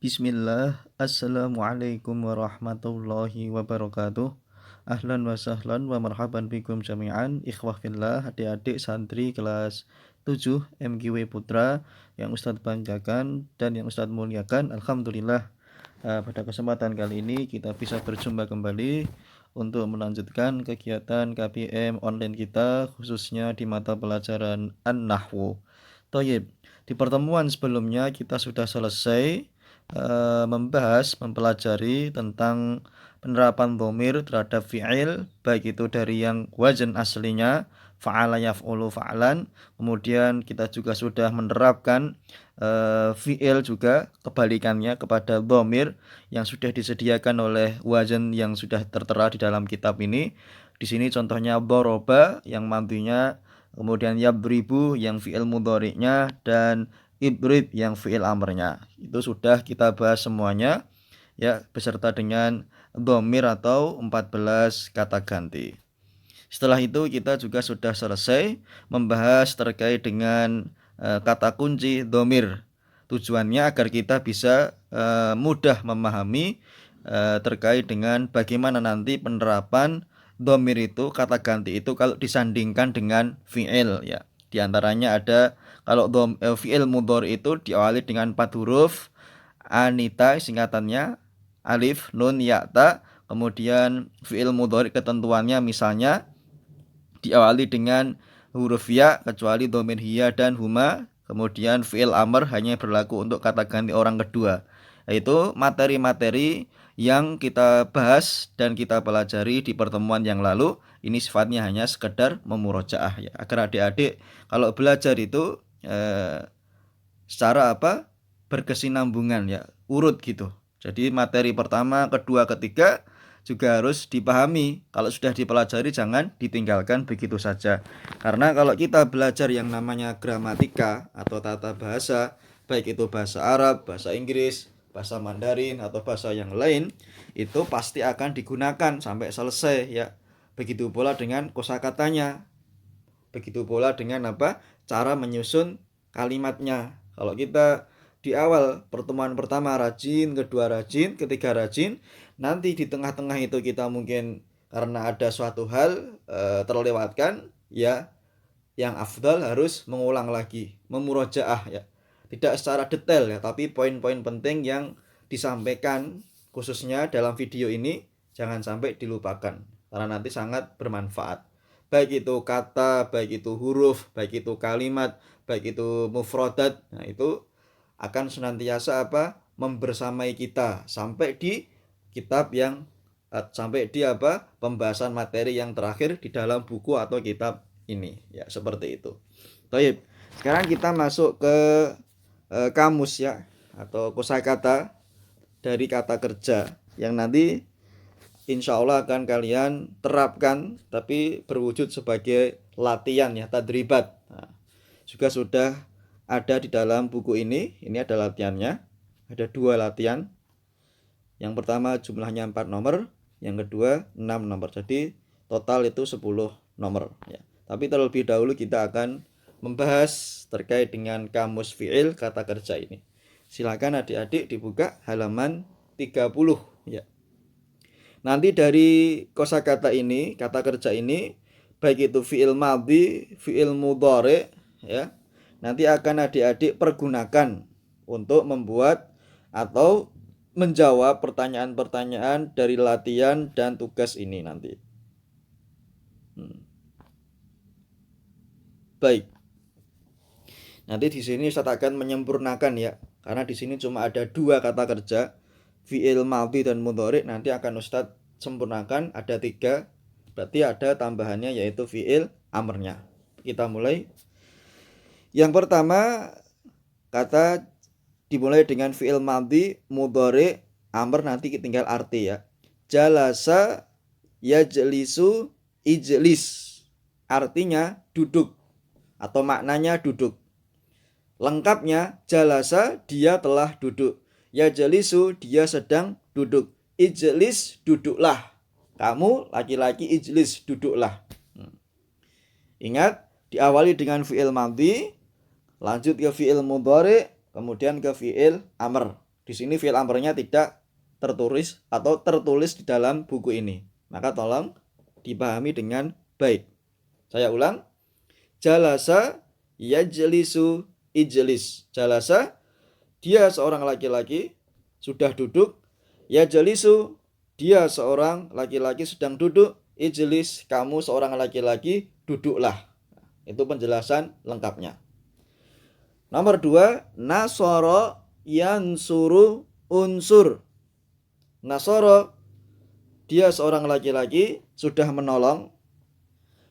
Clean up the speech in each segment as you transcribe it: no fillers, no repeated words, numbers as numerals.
Bismillah, Assalamualaikum warahmatullahi wabarakatuh. Ahlan wa sahlan wa marhaban bikum jami'an. Ikhwah fillah, adik-adik santri kelas 7 MGW Putra yang Ustadz banggakan dan yang Ustadz muliakan. Alhamdulillah, pada kesempatan kali ini kita bisa berjumpa kembali untuk melanjutkan kegiatan KPM online kita, khususnya di mata pelajaran An-Nahwu. Toyib, di pertemuan sebelumnya kita sudah selesai mempelajari tentang penerapan dhamir terhadap fi'il, baik itu dari yang wazn aslinya fa'ala yaf'ulu fa'lan, kemudian kita juga sudah menerapkan fi'il juga kebalikannya kepada dhamir yang sudah disediakan oleh wazn yang sudah tertera di dalam kitab ini. Di sini contohnya doroba yang madhinya, kemudian yabribu yang fi'il mudhari'nya, dan ibrib yang fi'il amrnya. Itu sudah kita bahas semuanya ya, beserta dengan dhamir atau 14 kata ganti. Setelah itu kita juga sudah selesai membahas terkait dengan kata kunci dhamir. Tujuannya agar kita bisa mudah memahami terkait dengan bagaimana nanti penerapan dhamir itu, kata ganti itu kalau disandingkan dengan fi'il ya. Di antaranya ada kalau fi'il mudhari itu diawali dengan 4 huruf, anita singkatannya, alif, nun, ya, ta. Kemudian fi'il mudhari ketentuannya misalnya diawali dengan huruf ya kecuali dhamir hiya dan huma. Kemudian fi'il amr hanya berlaku untuk kata ganti orang kedua. Yaitu materi-materi yang kita bahas dan kita pelajari di pertemuan yang lalu. Ini sifatnya hanya sekedar memurojaah ya, agar adik-adik kalau belajar itu secara berkesinambungan ya, urut gitu. Jadi materi pertama, kedua, ketiga juga harus dipahami. Kalau sudah dipelajari jangan ditinggalkan begitu saja. Karena kalau kita belajar yang namanya gramatika atau tata bahasa, baik itu bahasa Arab, bahasa Inggris, bahasa Mandarin atau bahasa yang lain, itu pasti akan digunakan sampai selesai ya. Begitu pula dengan kosakatanya. Begitu pula dengan cara menyusun kalimatnya. Kalau kita di awal pertemuan pertama rajin, kedua rajin, ketiga rajin, nanti di tengah-tengah itu kita mungkin karena ada suatu hal terlewatkan ya, yang afdal harus mengulang lagi, memurojaah ya. Tidak secara detail ya, tapi poin-poin penting yang disampaikan khususnya dalam video ini jangan sampai dilupakan karena nanti sangat bermanfaat. Baik itu kata, baik itu huruf, baik itu kalimat, baik itu mufradat. Nah, itu akan senantiasa membersamai kita sampai di kitab yang sampai di pembahasan materi yang terakhir di dalam buku atau kitab ini ya, seperti itu. Baik, sekarang kita masuk ke kamus ya, atau kosakata dari kata kerja yang nanti insya Allah akan kalian terapkan, tapi berwujud sebagai latihan ya, tadribat. Nah, juga sudah ada di dalam buku ini ada latihannya, ada 2 latihan. Yang pertama jumlahnya 4 nomor, yang kedua 6 nomor, jadi total itu 10 nomor ya. Tapi terlebih dahulu kita akan membahas terkait dengan kamus fi'il kata kerja ini. Silakan adik-adik dibuka halaman 30 ya. Nanti dari kosakata ini, kata kerja ini, baik itu fi'il madhi, fi'il mudhari ya, nanti akan adik-adik pergunakan untuk membuat atau menjawab pertanyaan-pertanyaan dari latihan dan tugas ini nanti. Baik. Nanti di sini Ustaz akan menyempurnakan ya, karena di sini cuma ada 2 kata kerja, fi'il madhi dan mudhari. Nanti akan Ustaz sempurnakan ada 3, berarti ada tambahannya yaitu fi'il amrnya. Kita mulai. Yang pertama kata dimulai dengan fi'il madhi, mudhari, amr, nanti tinggal arti ya. Jalasa, yajlisu, ijlis. Artinya duduk atau maknanya duduk. Lengkapnya jalasa, dia telah duduk. Yajlisu, dia sedang duduk. Ijlis, duduklah. Kamu laki-laki, ijlis, duduklah. Ingat, diawali dengan fi'il madhi, lanjut ke fi'il mudhari, kemudian ke fi'il amr. Di sini fi'il amrnya tidak tertulis atau tertulis di dalam buku ini. Maka tolong dipahami dengan baik. Saya ulang. Jalasa yajlisu ijlis. Jalasa, dia seorang laki-laki sudah duduk. Yajlisu, dia seorang laki-laki sedang duduk. Ijlis, kamu seorang laki-laki duduklah. Itu penjelasan lengkapnya. Nomor 2, nasara yansuru unsur. Nasara, dia seorang laki-laki sudah menolong.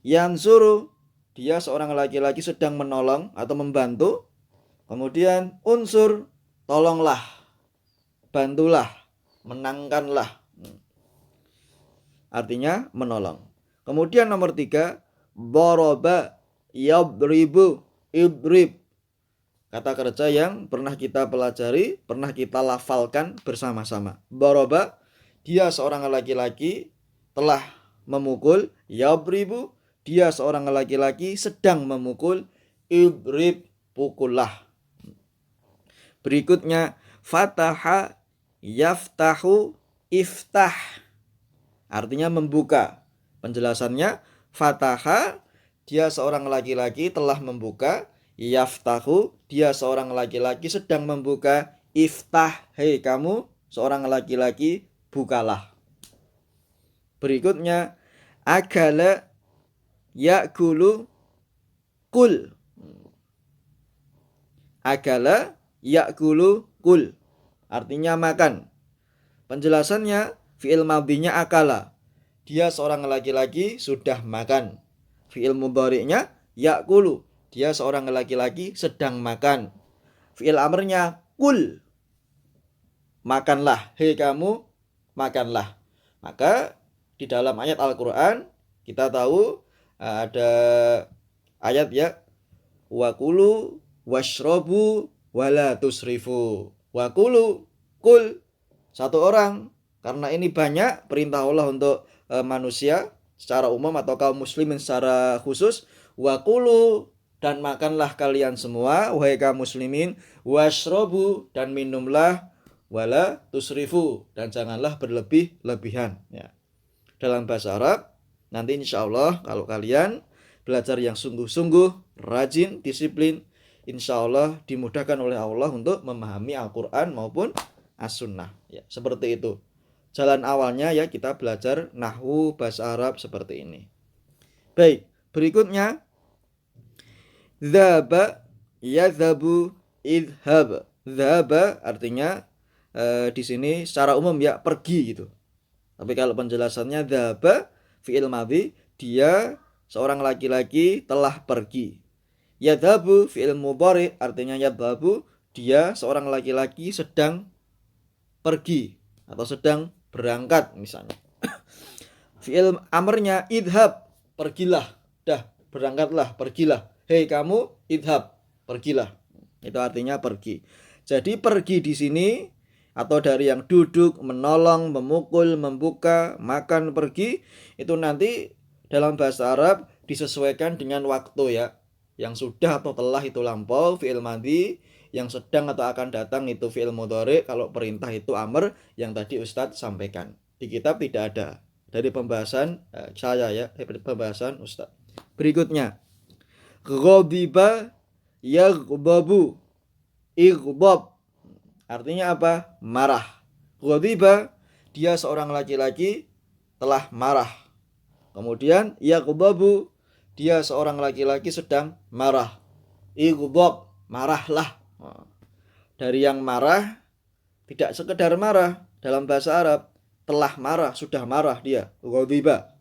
Yansuru, dia seorang laki-laki sedang menolong atau membantu. Kemudian unsur, tolonglah, bantulah, menangkanlah. Artinya menolong. Kemudian nomor 3, daraba yabribu ibrib. Kata kerja yang pernah kita pelajari, pernah kita lafalkan bersama-sama. Daraba, dia seorang laki-laki telah memukul. Yabribu, dia seorang laki-laki sedang memukul. Ibrib, pukullah. Berikutnya, fataha yaftahu iftah. Artinya membuka. Penjelasannya, fataha, dia seorang laki-laki telah membuka. Yaftahu, dia seorang laki-laki sedang membuka. Iftah, hei kamu seorang laki-laki, bukalah. Berikutnya, akala yakulu kul. Akala yakulu kul, artinya makan. Penjelasannya, fi'il madhinya akala, dia seorang laki-laki sudah makan. Fi'il mudhari'nya yakulu, dia seorang laki-laki sedang makan. Fi'il amrnya kul, makanlah, hei kamu makanlah. Maka di dalam ayat Al-Quran kita tahu ada ayat ya, wakulu washrobu wala tusrifu. Wakulu, kul, satu orang. Karena ini banyak perintah Allah untuk manusia secara umum atau kaum muslimin secara khusus. Wakulu, dan makanlah kalian semua wahai kaum muslimin. Washrobu, dan minumlah. Wala tusrifu, dan janganlah berlebih-lebihan ya. Dalam bahasa Arab, nanti insya Allah kalau kalian belajar yang sungguh-sungguh, rajin, disiplin, insya Allah dimudahkan oleh Allah untuk memahami Al-Quran maupun As-Sunnah ya, seperti itu. Jalan awalnya ya, kita belajar nahwu bahasa Arab seperti ini. Baik, berikutnya dzaba yadzabu idhab. Dzaba artinya di sini secara umum ya pergi gitu. Tapi kalau penjelasannya dzaba fi'il madhi, dia seorang laki-laki telah pergi. Yadhabu fi'il mudhari, artinya yadhabu, dia seorang laki-laki sedang pergi atau sedang berangkat misalnya. Fi'il amrnya idhab, pergilah, dah berangkatlah, pergilah. Hei kamu idhab, pergilah. Itu artinya pergi. Jadi pergi di sini atau dari yang duduk, menolong, memukul, membuka, makan, pergi, itu nanti dalam bahasa Arab disesuaikan dengan waktu ya. Yang sudah atau telah itu lampau, fi'il madhi. Yang sedang atau akan datang itu fi'il mudhari. Kalau perintah itu amr, yang tadi Ustadz sampaikan. Di kitab tidak ada. Dari pembahasan saya ya, dari pembahasan Ustadz. Berikutnya, ghadiba yaghdabu ighdab. Artinya apa? Marah. Ghadiba, dia seorang laki-laki telah marah. Kemudian yaghdabu, dia seorang laki-laki sedang marah. Ighdab, marahlah. Dari yang marah, tidak sekedar marah, dalam bahasa Arab telah marah, sudah marah dia. Ghadiba,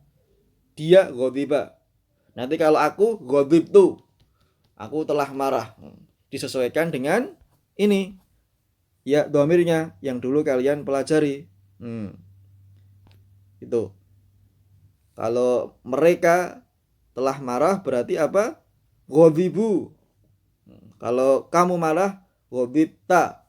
dia ghadiba. Nanti kalau aku ghadibtu, aku telah marah. Disesuaikan dengan ini ya, dhamirnya yang dulu kalian pelajari. Itu. Kalau mereka telah marah berarti apa? Ghadibu. Kalau kamu marah, ghadibta.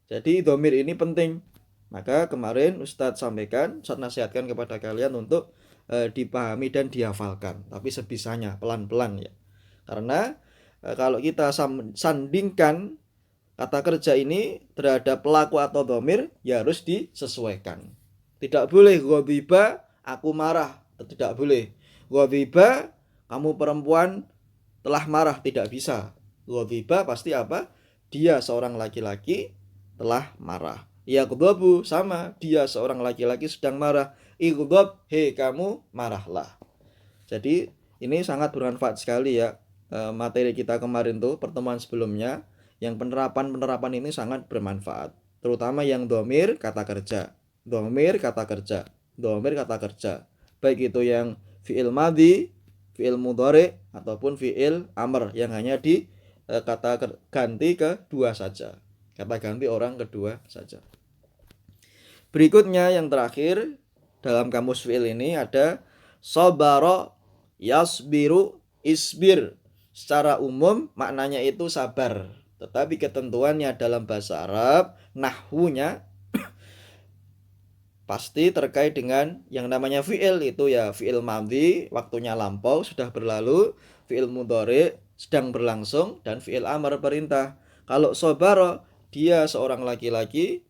Jadi dhamir ini penting. Maka kemarin Ustadz sampaikan, Ustadz nasihatkan kepada kalian untuk dipahami dan dihafalkan. Tapi sebisanya, pelan-pelan ya. Karena kalau kita sandingkan kata kerja ini terhadap pelaku atau dhamir ya harus disesuaikan. Tidak boleh ghadiba aku marah, tidak boleh. Ghadiba kamu perempuan telah marah, tidak bisa. Ghadiba pasti apa? Dia seorang laki-laki telah marah. Yaghdabu sama, dia seorang laki-laki sedang marah. Ighdab, hei kamu marahlah. Jadi ini sangat bermanfaat sekali ya, materi kita kemarin tuh pertemuan sebelumnya, yang penerapan ini sangat bermanfaat, terutama yang dhamir kata kerja, dhamir kata kerja, dhamir kata kerja, baik itu yang fi'il madhi, fi'il mudhari ataupun fi'il amr yang hanya di kata ganti kedua saja, kata ganti orang kedua saja. Berikutnya yang terakhir dalam kamus fi'il ini ada sabara yasbiru isbir. Secara umum maknanya itu sabar, tetapi ketentuannya dalam bahasa Arab, nahwunya pasti terkait dengan yang namanya fi'il itu ya fi'il madhi, waktunya lampau, sudah berlalu, fi'il mudhari, sedang berlangsung, dan fi'il amr, perintah. Kalau sabara, dia seorang laki-laki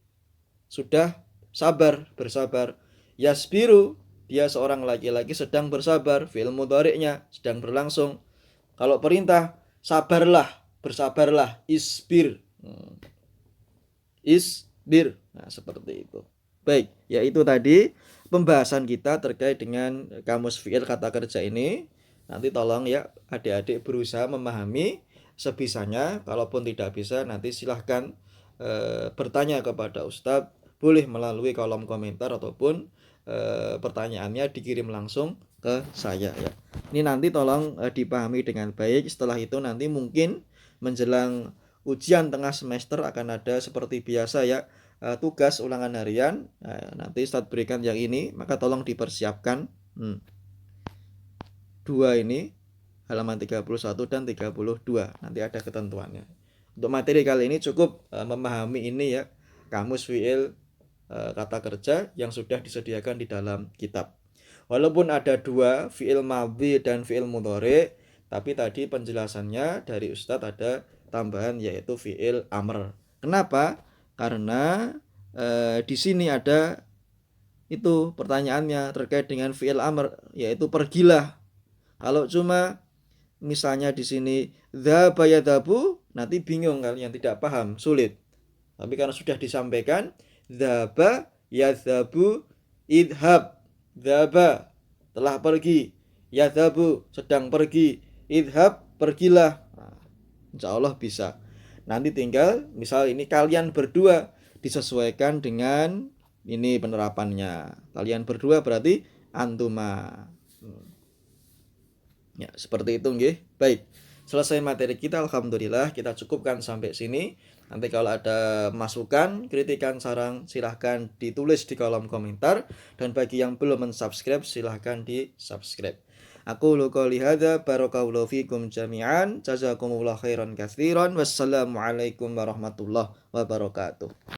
sudah sabar, bersabar. Yasbiru, dia seorang laki-laki sedang bersabar, fi'il mudhari'nya sedang berlangsung. Kalau perintah, sabarlah, bersabarlah, isbir. Isbir. Nah, seperti itu. Baik, yaitu tadi pembahasan kita terkait dengan kamus fi'il kata kerja ini. Nanti tolong ya adik-adik berusaha memahami sebisanya. Kalaupun tidak bisa, nanti silahkan bertanya kepada Ustadz, boleh melalui kolom komentar ataupun pertanyaannya dikirim langsung ke saya ya. Ini nanti tolong dipahami dengan baik. Setelah itu nanti mungkin menjelang ujian tengah semester akan ada seperti biasa ya, tugas ulangan harian. Nanti Ustadz berikan yang ini, maka tolong dipersiapkan. Dua ini halaman 31 dan 32 nanti ada ketentuannya. Untuk materi kali ini cukup memahami ini ya, kamus fi'il kata kerja yang sudah disediakan di dalam kitab. Walaupun ada dua, fi'il madhi dan fi'il mudhari, tapi tadi penjelasannya dari Ustadz ada tambahan yaitu fi'il amr. Kenapa? Karena di sini ada itu pertanyaannya terkait dengan fi'il amr, yaitu pergilah. Kalau cuma misalnya di sini dzaba yadhabu, nanti bingung kalian, tidak paham, sulit. Tapi karena sudah disampaikan dzaba yadhabu idhab, dzaba telah pergi, yadhabu sedang pergi, idhab pergilah. Nah, insya Allah bisa. Nanti tinggal misal ini kalian berdua, disesuaikan dengan ini penerapannya. Kalian berdua berarti antuma. Ya, seperti itu nggih. Baik. Selesai materi kita, alhamdulillah, kita cukupkan sampai sini. Nanti kalau ada masukan, kritikan, saran, silahkan ditulis di kolom komentar. Dan bagi yang belum mensubscribe, silahkan di-subscribe. Aku qouli hadza, barakallahu fikum jami'an, jazakumullahu khairan katsiran, wassalamualaikum warahmatullahi wabarakatuh.